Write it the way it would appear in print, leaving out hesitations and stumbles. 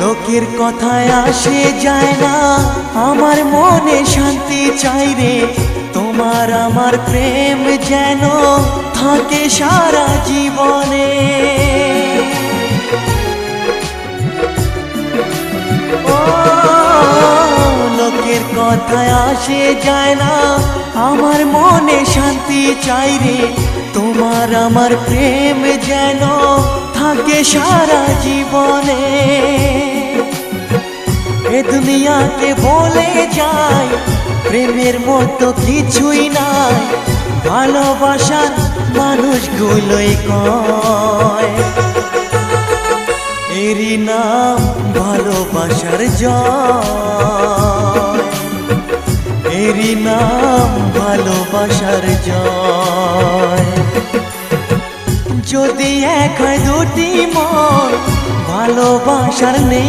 লোকের কথায় আসে যায় না, আমার মনে শান্তি চাই রে। তোমার আমার প্রেম যেন থাকে সারা জীবনে। ও লোকের কথায় আসে যায় না, আমার মনে শান্তি চাই রে। তোমার আমার প্রেম যেন থাকে সারা জীবনে। এ দুনিয়াকে বলে যায় প্রেমের মতো কিছুই নাই, ভালোবাসার মানুষগুলোই কয় এরই নাম ভালোবাসার জয়, এরই নাম ভালোবাসার জয়। যদি এক হয় দুটি মন, ভালোবাসার নেই